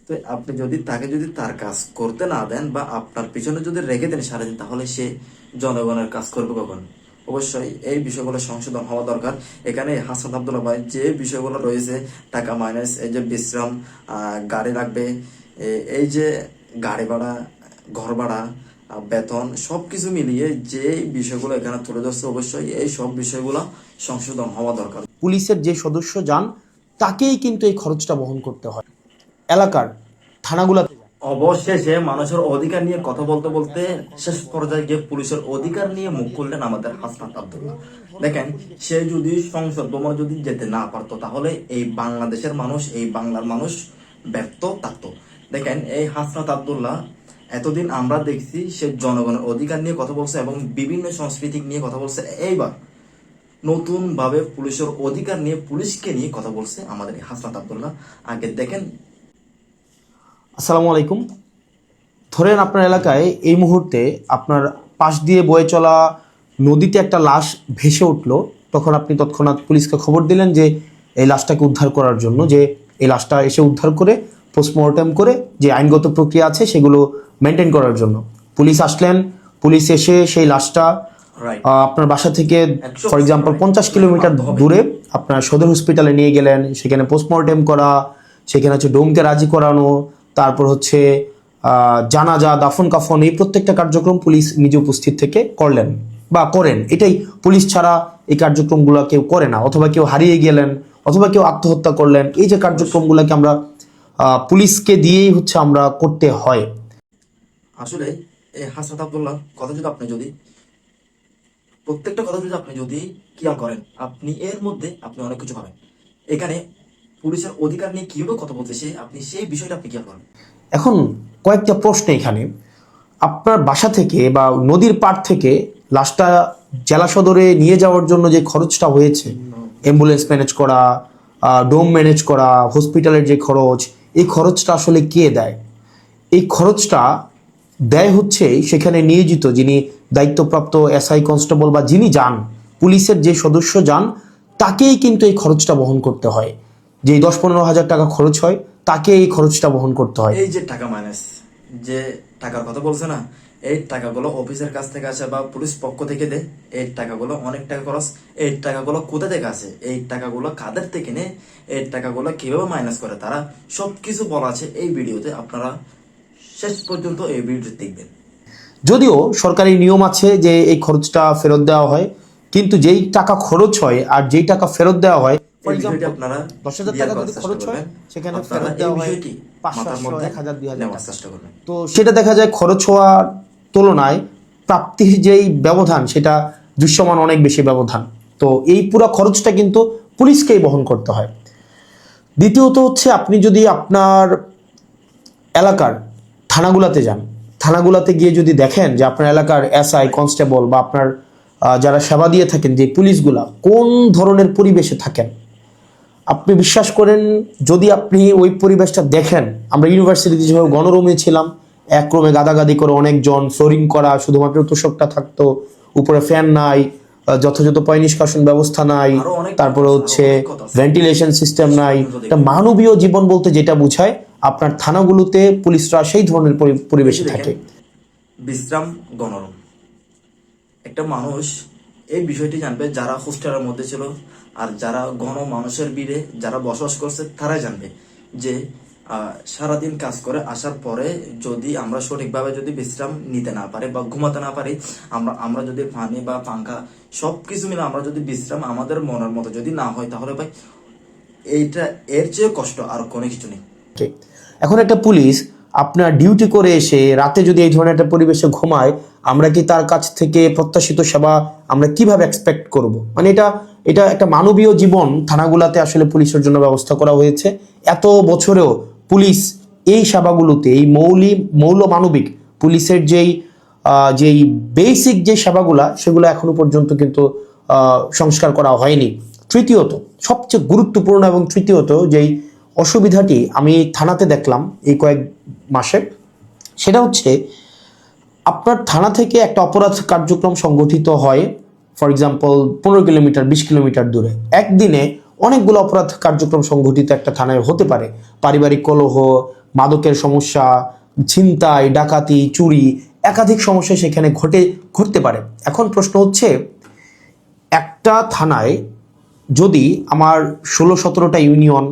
তো আপনি যদি তাকে যদি তার কাজ করতে না দেন বা আপনার পিছনে যদি রেখে দেন সারাদিন, তাহলে সে জনগণের কাজ করবে কখন? অবশ্যই এই বিষয়গুলো সংশোধন হওয়া দরকার। এখানে হাসান আব্দুল্লাহ ভাই যে বিষয়গুলো রয়েছে, টাকা মাইনাস, এই যে বিশ্রাম, গাড়ি লাগবে, এই যে গাড়ি ভাড়া, ঘর ভাড়া, বেতন, সবকিছু মিলিয়ে যে বিষয়গুলো এখানে তুলে ধরছে, অবশ্যই এই সব বিষয়গুলো সংশোধন হওয়া দরকার। পুলিশের যে সদস্য যান তাকেই কিন্তু এই খরচটা বহন করতে হয়। এলাকার থানাগুলোতে অবশেষে মানুষের অধিকার নিয়ে কথা বলতে বলতে শেষ পর্যায়ে গিয়ে পুলিশের অধিকার নিয়ে মুখ খুললেন আমাদের হাসনাত আব্দুল্লাহ। দেখেন, সে যদি সংসদ ভবনে যদি যেতে না পারতো, তাহলে এই বাংলাদেশের মানুষ, এই বাংলার মানুষ ব্যর্থ থাকতো। দেখেন, এই হাসনাত আব্দুল্লাহ এতদিন আমরা দেখছি সে জনগণের অধিকার নিয়ে কথা বলছে এবং বিভিন্ন সংস্কৃতি নিয়ে কথা বলছে। এইবার নতুন ভাবে পুলিশের অধিকার নিয়ে, পুলিশকে নিয়ে কথা বলছে আমাদের হাসনাত আব্দুল্লাহ। আগে দেখেন। আসসালামু আলাইকুম। ধরেন আপনার এলাকায় এই মুহূর্তে আপনার পাশ দিয়ে বয়ে চলা নদীতে একটা লাশ ভেসে উঠলো, তখন আপনি তৎক্ষণাৎ পুলিশকে খবর দিলেন যে এই লাশটাকে উদ্ধার করার জন্য, যে এই লাশটা এসে উদ্ধার করে পোস্টমর্টেম করে যে আইনগত প্রক্রিয়া আছে সেগুলো মেনটেন করার জন্য পুলিশ আসলেন। পুলিশ এসে সেই লাশটা আপনার বাসা থেকে ফর এক্সাম্পল 50 কিলোমিটার দূরে আপনার সদর হসপিটালে নিয়ে গেলেন। সেখানে পোস্টমর্টেম করা, সেখানে হচ্ছে ডোমকে রাজি করানো, তারপর হচ্ছে জানাজা, দাফন কাফন, এই প্রত্যেকটা কার্যক্রম পুলিশ নিজে উপস্থিত থেকে করলেন বা করেন। এটাই, পুলিশ ছাড়া এই কার্যক্রমগুলো কেউ করে না। অথবা কেউ হারিয়ে গেলেন, অথবা কেউ আত্মহত্যা করলেন, এই যে কার্যক্রমগুলোকে আমরা পুলিশকে দিয়েই হচ্ছে আমরা করতে হয়। আসলে এই হাসনাত আব্দুল্লাহ কথা যদি আপনি যদি প্রত্যেকটা কথা যদি আপনি যদি খেয়াল করেন, আপনি এর মধ্যে আপনি অনেক কিছু পাবেন। এখানে পুলিশের অধিকার নিয়ে কিভাবে কথা বলতেছে, আপনি সেই বিষয়টা আপনি খেয়াল করেন। এখন কয়েকটা প্রশ্ন এখানে। আপনার বাসা থেকে বা নদীর পাড় থেকে লাশটা জেলা সদরে নিয়ে যাওয়ার জন্য যে খরচটা হয়েছে, অ্যাম্বুলেন্স ম্যানেজ করা, ডোম ম্যানেজ করা, হসপিটালের যে খরচ, এই খরচটা আসলে কে দেয়? এই খরচটা দেয় হচ্ছে সেখানে নিয়োজিত যিনি দায়িত্বপ্রাপ্ত এসআই, কনস্টেবল বা যিনি যান, পুলিশের যে সদস্য যান, তাকেই কিন্তু এই খরচটা বহন করতে হয়। যে 10-15 হাজার টাকা খরচ হয়, তাকে এই খরচটা বহন করতে হয়। এই যে টাকা মাইনাস, যে টাকার কথা বলছে না, এই টাকাগুলো অফিসের কাছ থেকে আসে বা পুলিশ পক্ষ থেকে দেয়। এই টাকাগুলো অনেক টাকা খরচ। এই টাকাগুলো কোথা থেকে আসে, এই টাকাগুলো কাদের থেকে নেয়, এই টাকাগুলো কিভাবে মাইনাস করে তারা, সবকিছু বলা আছে এই ভিডিওতে। আপনারা শেষ পর্যন্ত এই ভিডিওটি দেখবেন। যদিও সরকারি নিয়ম আছে যে এই খরচটা ফেরত দেওয়া হয়, কিন্তু যেই টাকা খরচ হয় আর যেই টাকা ফেরত দেওয়া হয়, আপনারা 10,000 টাকা যদি খরচ হয়, সেখানে ফেরত দেওয়া হয় 500, 1000, 2000 চেষ্টা করবেন। তো সেটা দেখা যায় খরচ হওয়ার তুলনায় প্রাপ্তির যেই ব্যবধান, সেটা দৃশ্যমান অনেক বেশি ব্যবধান। তো এই পুরো খরচটা কিন্তু পুলিশকেই বহন করতে হয়। দ্বিতীয়ত হচ্ছে, আপনি যদি আপনার এলাকার থানাগুলাতে যান, থানাগুলাতে গিয়ে যদি দেখেন যে আপনার এলাকার এসআই, কনস্টেবল বা আপনার যারা সেবা দিয়ে থাকেন যে পুলিশগুলা কোন ধরনের পরিবেশে থাকেন, আপনি বিশ্বাস করেন, যদি আপনি ওই পরিবেশটা দেখেন, আমরা ইউনিভার্সিটিতে যেভাবে গণরুমে ছিলাম, এক রুমে গাদাগাদি করে অনেকজন, ফ্লোরিং করা, শুধুমাত্র তোষকটা থাকতো, উপরে ফ্যান নাই, যথাযথ পয় নিষ্কাশন ব্যবস্থা নাই, তারপরে হচ্ছে ভেন্টিলেশন সিস্টেম নাই। এটা মানবীয় জীবন বলতে যেটা বোঝায়, আপনার থানাগুলোতে পুলিশরা সেই ধরনের পরিবেশে থাকে। বিশ্রাম, গণরুম, একটা মানুষ এই বিষয়টি জানবে যারা হোস্টেলের মধ্যে ছিল, আর যারা ঘন মানুষের ভিড়ে যারা বসবাস করছে তারাই জানবে যে সারাদিন কাজ করে আসার পরে যদি আমরা সঠিকভাবে যদি বিশ্রাম নিতে না পারি বা ঘুমাতে না পারি, আমরা যদি পানি বা পাঙ্খা সবকিছু মিলে আমরা যদি বিশ্রাম আমাদের মনের মতো যদি না হয়, তাহলে ভাই এইটা এর চেয়ে কষ্ট আর কোনো কিছু নেই। এখন একটা পুলিশ আপনার ডিউটি করে এসে রাতে যদি এই ধরনের একটা পরিবেশে ঘুমায়, আমরা কি তার কাছ থেকে প্রত্যাশিত সেবা আমরা কিভাবে এক্সপেক্ট করব? মানে এটা এটা একটা মানবীয় জীবন থানাগুলাতে আসলে পুলিশের জন্য ব্যবস্থা করা হয়েছে। এত বছরেও পুলিশ এই সেবাগুলোতে, এই মৌল মানবিক পুলিশের যেই বেসিক যে সেবাগুলা, সেগুলো এখনো পর্যন্ত কিন্তু সংস্কার করা হয়নি। তৃতীয়ত, সবচেয়ে গুরুত্বপূর্ণ এবং তৃতীয়ত যেই অসুবিধাটি আমি থানাতে দেখলাম এই কয়েক মাসে, সেটা হচ্ছে আপনার থানা থেকে একটা অপরাধ কার্যক্রম সংগঠিত হয়, ফর এক্সাম্পল 15 কিলোমিটার 20 কিলোমিটার দূরে। একদিনে অনেকগুলো অপরাধ কার্যক্রম সংঘটিত একটা থানায় হতে পারে। পারিবারিক কলহ, মাদকের সমস্যা, ছিনতাই, ডাকাতি, চুরি, একাধিক সমস্যা সেখানে ঘটতে পারে। এখন প্রশ্ন হচ্ছে, একটা থানায় যদি আমার 16-17টা ইউনিয়ন,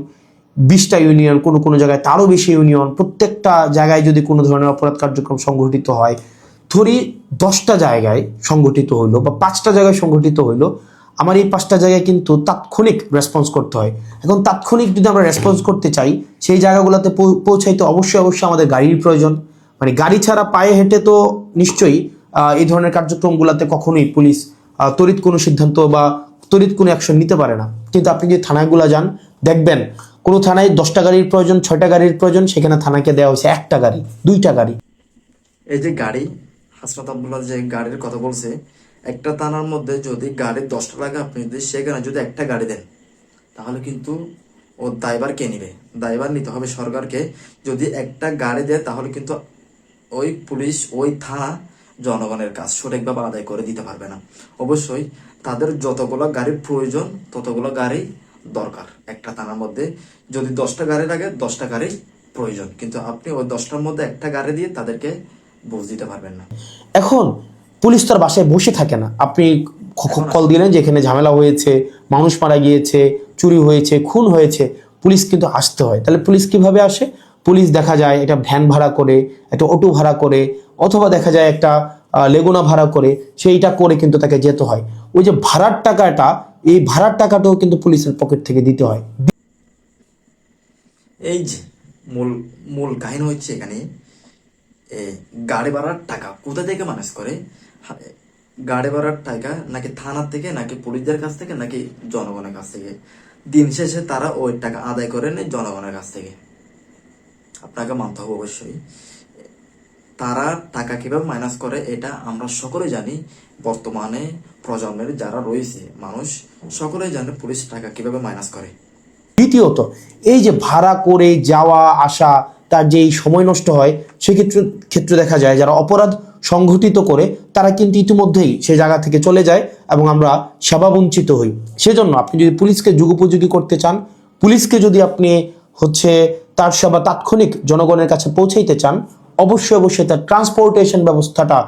20টা ইউনিয়ন, কোনো কোনো জায়গায় তারও বেশি ইউনিয়ন, প্রত্যেকটা জায়গায় যদি কোনো ধরনের অপরাধ কার্যক্রম সংঘটিত হয়, ধরি 10টা জায়গায় সংঘটিত হইলো বা 5টা জায়গায় সংঘটিত হইলো, আমার এই 5টা জায়গায় কিন্তু তাৎক্ষণিক রেসপন্স করতে হয়। এখন তাৎক্ষণিক যদি আমরা রেসপন্স করতে চাই, সেই জায়গাগুলোতে পৌঁছাইতে অবশ্যই আমাদের গাড়ির প্রয়োজন। মানে গাড়ি ছাড়া পায়ে হেঁটে তো নিশ্চয়ই এই ধরনের কার্যক্রমগুলোতে কখনোই পুলিশ তড়িৎ কোনো সিদ্ধান্ত বা তড়িৎ কোনো অ্যাকশন নিতে পারে না। কিন্তু আপনি যদি থানাগুলো যান, দেখবেন কোনো থানায় 10টা গাড়ির প্রয়োজন, 6টা গাড়ির প্রয়োজন, সেখানে থানাকে দেওয়া হয়েছে 1টা গাড়ি, 2টা গাড়ি। এই যে গাড়ি, হাসনাত আব্দুল্লাহ যে গাড়ির কথা বলছে, একটা থানার মধ্যে যদি গাড়ির 10টা লাগে, আপনি যদি সেখানে যদি একটা গাড়ি দেন, তাহলে কিন্তু ও দায়ভার কে নিবে? দায়ভার নিতে হবে সরকারকে। যদি একটা গাড়ি দেয়, তাহলে কিন্তু ওই পুলিশ, ওই থানা জনগণের কাজ সঠিকভাবে আদায় করে দিতে পারবে না। অবশ্যই তাদের যতগুলো গাড়ির প্রয়োজন, ততগুলো গাড়ি দরকার একটা থানার মধ্যে। যদি 10টা গাড়ি লাগে, 10টা গাড়ি প্রয়োজন, কিন্তু আপনি ওই 10টার মধ্যে একটা গাড়ি দিয়ে তাদেরকে বুঝ দিতে পারবেন না। এখন পুলিশ তার বাসায় বসে থাকে না। আপনি কল দিলেন যে এখানে ঝামেলা হয়েছে, মানুষ মারা গিয়েছে, চুরি হয়েছে, খুন হয়েছে, পুলিশ কিন্তু আসতে হয়। তাহলে পুলিশ কিভাবে আসে? পুলিশ দেখা যায় একটা ভ্যান ভাড়া করে, একটা অটো ভাড়া করে, অথবা দেখা যায় একটা লেগুনা ভাড়া করে, সেইটা করে কিন্তু তাকে যেতে হয়। ওই যে ভাড়ার টাকাটা, এই ভাড়ার টাকাটাও কিন্তু পুলিশের পকেট থেকে দিতে হয়। এই যে মূল মূল কাহিনী হচ্ছে এখানে, গাড়ি ভাড়ার টাকা কোথা থেকে ম্যানেজ করে? গাড়ি ভাড়ার টাকা নাকি থানার থেকে, নাকি পুলিশদের কাছ থেকে, নাকি জনগণের কাছ থেকে? দিন শেষে তারা ওই টাকা আদায় করে নেয় জনগণের কাছ থেকে। আপনাকে মানতে হবে অবশ্যই। তারা টাকা কিভাবে মাইনাস করে এটা আমরা সকলে জানি। বর্তমানে প্রজন্মের যারা রয়েছে মানুষ, সকলেই জানে পুলিশ টাকা কিভাবে মাইনাস করে। দ্বিতীয়ত, এই যে ভাড়া করে যাওয়া আসা, তার যে এই সময় নষ্ট হয়, সেক্ষেত্রে দেখা যায় যারা অপরাধ সংঘটিত করে তারা কিন্তু ইতিমধ্যেই সেই জায়গা থেকে চলে যায় এবং আমরা সেবা বঞ্চিত হই। সেজন্য আপনি যদি পুলিশকে যুগোপযোগী করতে চান, পুলিশকে যদি আপনি তার সেবা তাৎক্ষণিক জনগণের কাছে পৌঁছাইতে চান, অবশ্যই তার ট্রান্সপোর্টেশন ব্যবস্থাটা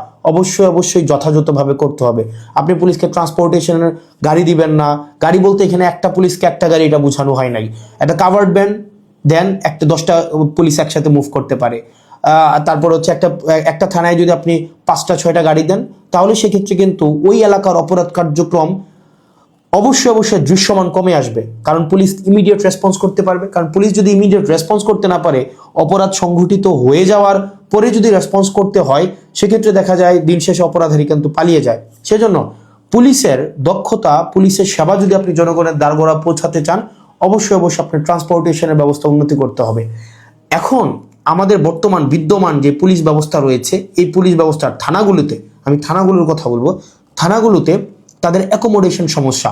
অবশ্যই যথাযথভাবে করতে হবে। আপনি পুলিশকে ট্রান্সপোর্টেশনের গাড়ি দিবেন না। গাড়ি বলতে এখানে একটা পুলিশকে একটা গাড়ি, এটা বোঝানো হয় নাই। একটা কাভার্ড ভ্যান দেন, 10টা পুলিশ একসাথে মুভ করতে পারে। তারপর একটা থানায় যদি আপনি 5টা 6টা গাড়ি দেন, তাহলে সেক্ষেত্রে কিন্তু ওই এলাকার অপরাধ কার্যক্রম অবশ্যই দৃশ্যমান কমে আসবে। কারণ পুলিশ ইমিডিয়েট রেসপন্স করতে পারবে। কারণ পুলিশ যদি ইমিডিয়েট রেসপন্স করতে না পারে, অপরাধ সংঘটিত হয়ে যাওয়ার পরে যদি রেসপন্স করতে হয়, সেক্ষেত্রে দেখা যায় দিন শেষে অপরাধী কিন্তু পালিয়ে যায়। সেজন্য পুলিশের দক্ষতা, পুলিশের সেবা যদি আপনি জনগণের দ্বারগোড়া পৌঁছাতে চান, অবশ্যই আপনার ট্রান্সপোর্টেশনের ব্যবস্থা উন্নতি করতে হবে। এখন আমাদের বিদ্যমান যে পুলিশ ব্যবস্থা রয়েছে, এই পুলিশ ব্যবস্থার আমি থানাগুলোর কথা বলবো। থানাগুলোতে তাদের অ্যাকোমোডেশন সমস্যা,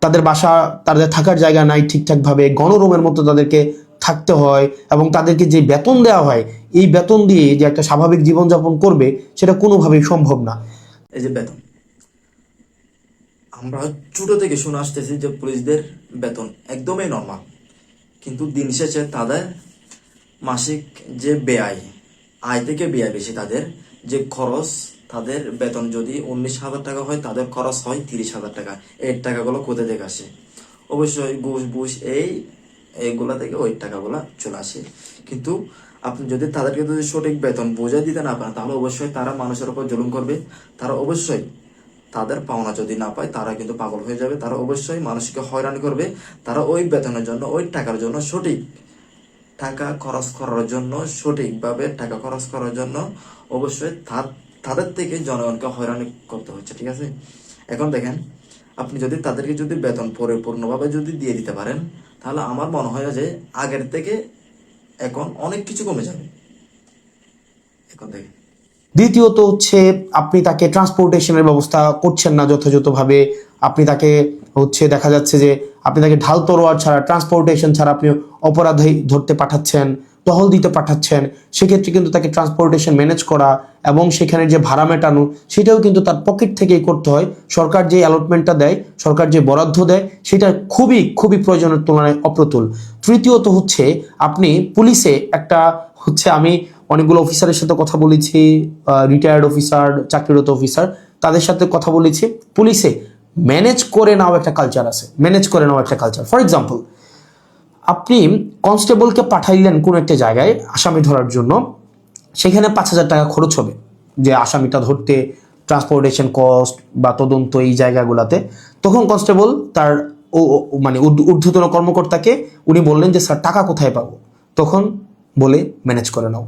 তাদের বাসা, তাদের থাকার জায়গা নাই ঠিকঠাকভাবে, গণরুমের মতো তাদেরকে থাকতে হয়, এবং তাদেরকে যে বেতন দেওয়া হয়, এই বেতন দিয়ে যে একটা স্বাভাবিক জীবনযাপন করবে, সেটা কোনোভাবেই সম্ভব না। এই যে বেতন, আমরা ছোট থেকে শুনে আসতেছি যে পুলিশদের বেতন একদমই নর্মাল, কিন্তু দিন শেষে তাদের মাসিক যে আয় থেকে ব্যয় বেশি। তাদের যে খরচ, তাদের বেতন যদি 19,000 টাকা হয়, তাদের খরচ হয় 30,000 টাকা। এই টাকাগুলো কোথা থেকে আসে? অবশ্যই ঘুষ এইগুলা থেকে ওই টাকাগুলা চলে আসে। কিন্তু আপনি যদি তাদেরকে যদি সঠিক বেতন বোঝাই দিতে না পারেন, তাহলে অবশ্যই তারা মানুষের উপর জুলুম করবে। তারা অবশ্যই তাদের পাওনা যদি না পায়, তারা কিন্তু পাগল হয়ে যাবে। তারা অবশ্যই মানুষকে হয়রানি করবে। তারা ওই বেতনের জন্য, ওই টাকার জন্য, সঠিক টাকা খরচ করার জন্য, সঠিকভাবে টাকা খরচ করার জন্য অবশ্যই তাদের থেকে জনগণকে হয়রানি করতে হচ্ছে। ঠিক আছে? এখন দেখেন, আপনি যদি তাদেরকে যদি বেতন পরিপূর্ণভাবে যদি দিয়ে দিতে পারেন, তাহলে আমার মনে হয় যে আগের থেকে এখন অনেক কিছু কমে যাবে। এখন দেখেন, দ্বিতীয়ত আপনি তাকে ট্রান্সপোর্টেশনের ব্যবস্থা করছেন না যথাযথভাবে। আপনি তাকে দেখা যাচ্ছে যে আপনি তাকে ঢাল তরোয়ার ছাড়া, ট্রান্সপোর্টেশন ছাড়া আপনি অপরাধী ধরতে পাঠাচ্ছেন, টহল দিতে পাঠাচ্ছেন, সেক্ষেত্রে কিন্তু তাকে ট্রান্সপোর্টেশন ম্যানেজ করা এবং সেখানে যে ভাড়া মেটানো সেটাও কিন্তু তার পকেট থেকেই করতে হয়। সরকার যে অ্যালটমেন্টটা দেয়, সরকার যে বরাদ্দ দেয়, সেটা খুবই খুবই প্রয়োজনের তুলনায় অপ্রতুল। তৃতীয়ত হচ্ছে আপনি পুলিশে একটা হচ্ছে, আমি অনেকগুলো অফিসারের সাথে কথা বলেছি, রিটায়ার্ড অফিসার, চাকরিরত অফিসার, তাদের সাথে কথা বলেছি। পুলিশে ম্যানেজ করে নেওয়া একটা কালচার আছে, ম্যানেজ করে নেওয়া একটা কালচার। ফর এক্সাম্পল, আপনি কনস্টেবলকে পাঠাইলেন কোনো একটা জায়গায় আসামি ধরার জন্য, সেখানে 5,000 টাকা খরচ হবে যে আসামিটা ধরতে, ট্রান্সপোর্টেশন কস্ট বা তদন্ত এই জায়গাগুলোতে। তখন কনস্টেবল তার মানে ঊর্ধ্বতন কর্মকর্তাকে উনি বললেন যে স্যার টাকা কোথায় পাবো? তখন বলে ম্যানেজ করে নাও।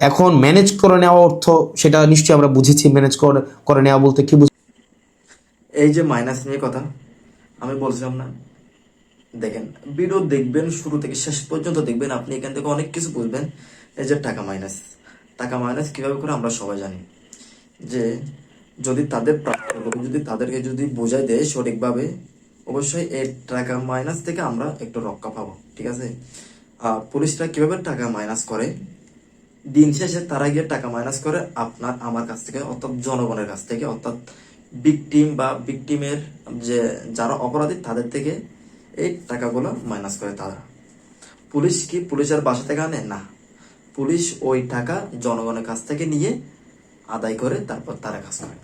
এখন ম্যানেজ করে নেওয়া অর্থ সেটা নিশ্চয়ই আমরা বুঝেছি। ম্যানেজ করে নেওয়া বলতে কি এই যে মাইনাস নিয়ে কথা আমি বলছিলাম না, দেখেন ভিডিও দেখবেন শুরু থেকে শেষ পর্যন্ত দেখবেন, আপনি এখান থেকে অনেক কিছু বুঝবেন। এই যে টাকা মাইনাস, টাকা মাইনাস কিভাবে করে আমরা সবাই জানি যে যদি তাদের যদি তাদেরকে যদি বোঝাই দেয় সঠিকভাবে, অবশ্যই এই টাকা মাইনাস থেকে আমরা একটু রক্ষা পাবো, ঠিক আছে? পুলিশরা কিভাবে টাকা মাইনাস করে, দিন শেষে তারা গিয়ে টাকা মাইনাস করে আপনার আমার কাছ থেকে, অর্থাৎ জনগণের কাছ থেকে, অর্থাৎ ভিকটিম বা ভিকটিমের যে যারা অপরাধী তাদের থেকে এই টাকাগুলো মাইনাস করে তারা। পুলিশ কি পুলিশের বাসা থেকে আনে না, পুলিশ ওই টাকা জনগণের কাছ থেকে নিয়ে আদায় করে তারপর তারা কাজ করে।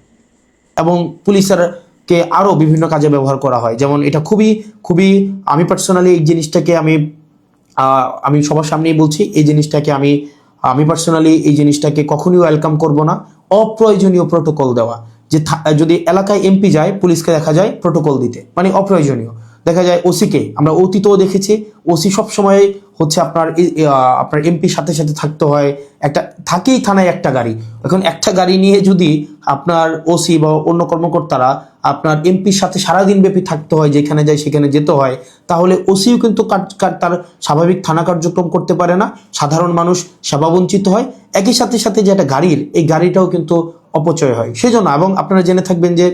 এবং পুলিশের কে আরো বিভিন্ন কাজে ব্যবহার করা হয়। যেমন এটা খুবই খুবই, আমি পার্সোনালি এই জিনিসটাকে আমি সবার সামনেই বলছি, এই জিনিসটাকে আমি পার্সোনালি এই জিনিসটাকে কখনোই ওয়েলকাম করব না। অপ্রয়োজনীয় প্রোটোকল দেওয়া, যে যদি এলাকায় এমপি যায়, পুলিশকে দেখা যায় প্রোটোকল দিতে, মানে অপ্রয়োজনীয়। দেখা যায় ওসিকে আমরা অতীতও দেখেছি, ওসি সবসময় হচ্ছে আপনার এমপির সাথে সাথে থাকতে হয়, একটা থাকেই থানায় একটা গাড়ি। এখন একটা গাড়ি নিয়ে যদি আপনার ওসি বা অন্য কর্মকর্তারা আপনার এমপির সাথে সারাদিন ব্যাপী থাকতে হয়, যেখানে যায় সেখানে যেতে হয়, তাহলে ওসিও কিন্তু তার স্বাভাবিক থানা কার্যক্রম করতে পারে না, সাধারণ মানুষ সেবা বঞ্চিত হয়। একই সাথে সাথে যে একটা গাড়ির, এই গাড়িটাও কিন্তু অপচয় হয়। সেজন্য, এবং আপনারা জেনে থাকবেন যে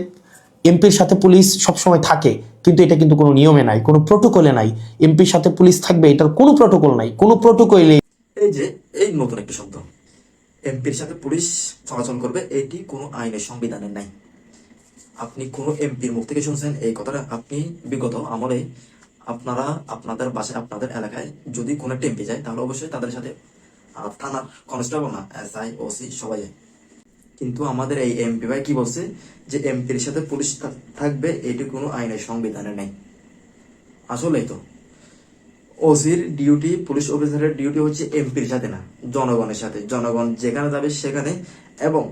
এমপির সাথে পুলিশ সবসময় থাকে, কিন্তু এটা কিন্তু কোনো নিয়মে নাই, কোনো প্রোটোকলে নাই। এমপির সাথে পুলিশ থাকবে, এটার কোনো প্রোটোকল নাই, কোনো প্রোটোকলে। এই যে এই নতুন একটা শব্দ, এমপির সাথে পুলিশ চলাচল করবে, এটি কোনো আইনের সংবিধানে নাই। আপনি কোনো এমপির মুখ থেকে শুনছেন এই কথাটা? আপনি বিগত আমলে আপনারা আপনাদের বাসায় আপনাদের এলাকায় যদি কোনো একটা এমপি যায়, তাহলে অবশ্যই তাদের সাথে থানার কনস্টেবল না, এসআই ওসি সবাই যায়। কিন্তু আমাদের এই এমপি ভাই কি বলছে যে এমপির সাথে পুলিশ থাকবে, এটি কোনো আইনের সংবিধানে নেই। আসলেই তো ওসির ডিউটি, পুলিশ অফিসারের ডিউটি হচ্ছে এমপির সাথে না, জনগণের সাথে। জনগণ যেখানে যাবে সেখানে, এবং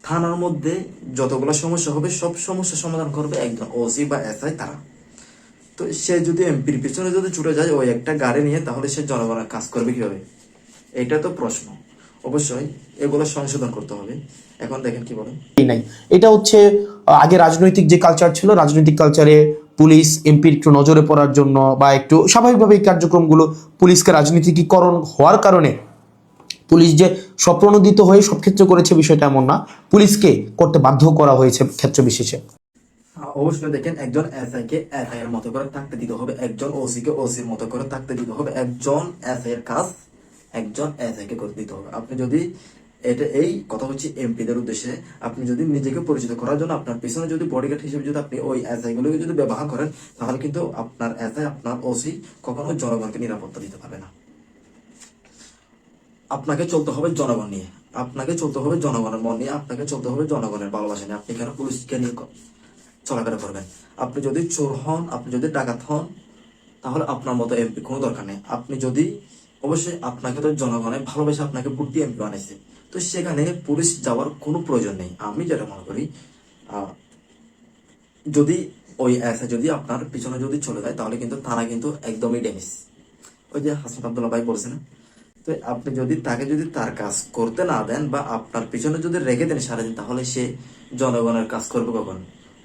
থানার মধ্যে যতগুলো সমস্যা হবে সব সমস্যা সমাধান করবে একজন ওসি বা এসআই তারা। তো সে যদি এমপির পিছনে যদি ছুটে যায় ওই একটা গাড়ি নিয়ে, তাহলে সে জনগণের কাজ করবে কিভাবে? এটা তো প্রশ্ন। অবশ্যই এগুলো সংশোধন করতে হবে। এখন দেখেন কি বলেন। নাই, এটা হচ্ছে আগে রাজনৈতিক যে কালচার ছিল, রাজনৈতিক কালচারে পুলিশ এমপির একটু নজরে পড়ার জন্য বা একটু স্বাভাবিকভাবে এই কার্যক্রমগুলো, পুলিশকে রাজনীতিকীকরণ হওয়ার কারণে পুলিশ যে স্বপ্রণোদিত হয়ে সব ক্ষেত্রে করেছে বিষয়টা এমন না, পুলিশকে করতে বাধ্য করা হয়েছে ক্ষেত্র বিশেষে। অবশ্যই দেখেন, একজন এসআই কে এসআই এর মতো করে থাকতে দিতে হবে, একজন ওসি কে ওসির মতো করে থাকতে দিতে হবে, একজন এসআই এর কাজ একজন এসআই কে করে দিতে হবে। আপনি যদি এটা, এই কথা হচ্ছে এমপিদের উদ্দেশ্যে, আপনি যদি নিজেকে পরিচিত করার জন্য আপনার পিছনে যদি বডিগার্ড হিসেবে যদি আপনি ওই এসআই গুলোকে যদি ব্যবহার করেন, তাহলে কিন্তু আপনার এসআই, আপনার ওসি কখনো জনগণকে নিরাপত্তা দিতে পারবে না। আপনাকে চলতে হবে জনগণ নিয়ে, আপনাকে চলতে হবে জনগণের মন নিয়ে, আপনাকে চলতে হবে জনগণের ভালোবাসা নিয়ে। আপনি কেন পুলিশকে নিয়ে চলাফেরা করবেন? আপনি যদি চোর হন, আপনি যদি ডাকাত হন, তাহলে আপনার মতো এমপি কোনো দরকার নেই। আপনি যদি, অবশ্যই আপনাকে তো জনগণের ভালোবেসে আপনাকে ভোট দিয়ে এমপি বানাইছে, তো সেখানে পুলিশ যাওয়ার কোনো প্রয়োজন নেই। আমি যেটা মনে করি, যদি ওই এসআই যদি আপনার পিছনে যদি চলে যায়, তাহলে কিন্তু তারা কিন্তু একদমই ড্যামেজ। ওই যে হাসনাত আব্দুল্লাহ ভাই বলছে না, তো আপনি যদি তাকে যদি তার কাজ করতে না দেন বা আপনার পিছনে যদি রেখে দেন সারাদিন, তাহলে সে জনগণের কাজ করবে কখন?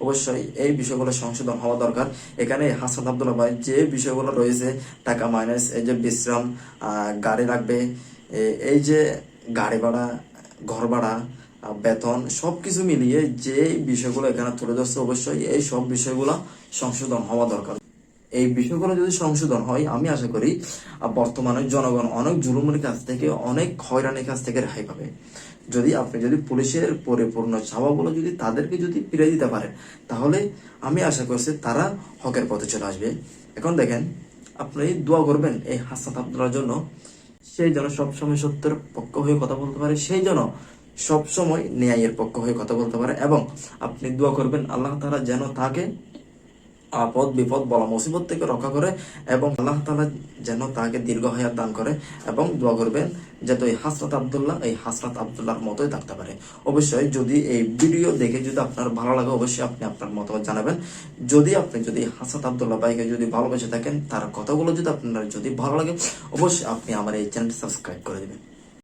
অবশ্যই এই বিষয়গুলো সংশোধন হওয়া দরকার। এখানে হাসান আব্দুল্লাহ ভাই যে বিষয়গুলো রয়েছে, টাকা মাইনাস, এই যে বিশ্রাম, গাড়ি লাগবে, এই যে গাড়ি ভাড়া, ঘর ভাড়া, বেতন, সবকিছু মিলিয়ে যে বিষয়গুলো এখানে তুলে ধরছে, অবশ্যই এই সব বিষয়গুলো সংশোধন হওয়া দরকার। এই বিষয়গুলো যদি সংশোধন হয়, আমি আশা করি বর্তমানে জনগণ অনেক জুলুমের কাছ থেকে, অনেক হয়রানির কাছ থেকে রেহাই পাবে। যদি আপনি যদি পুলিশের পরিপূর্ণ চাওয়াগুলো যদি তাদেরকে যদি ফিরে দিতে পারেন, তাহলে আমি আশা করছি তারা হকের পথে চলে আসবে। এখন দেখেন, আপনি দোয়া করবেন এই হাসনাত আব্দুল্লাহর জন্য, সেই যেন সবসময় সত্যের পক্ষ হয়ে কথা বলতে পারে, সেই যেন সবসময় ন্যায়ের পক্ষ হয়ে কথা বলতে পারে। এবং আপনি দোয়া করবেন আল্লাহ তাআলা যেন তাকে আপদ বিপদ বলা মুসিবত থেকে রক্ষা করে, এবং আল্লাহ তাআলা যেন তাকে দীর্ঘ হায়াত দান করে। এবং দোয়া করবেন যাতে এই হাসনাত আব্দুল্লাহর মতোই থাকতে পারে। অবশ্যই যদি এই ভিডিও দেখে যদি আপনার ভালো লাগে, অবশ্যই আপনি আপনার মতামত জানাবেন। যদি হাসনাত আব্দুল্লাহ ভাইকে যদি ভালোবেসে থাকেন, তার কথাগুলো যদি আপনার যদি ভালো লাগে, অবশ্যই আপনি আমার এই চ্যানেলটি সাবস্ক্রাইব করে দেবেন।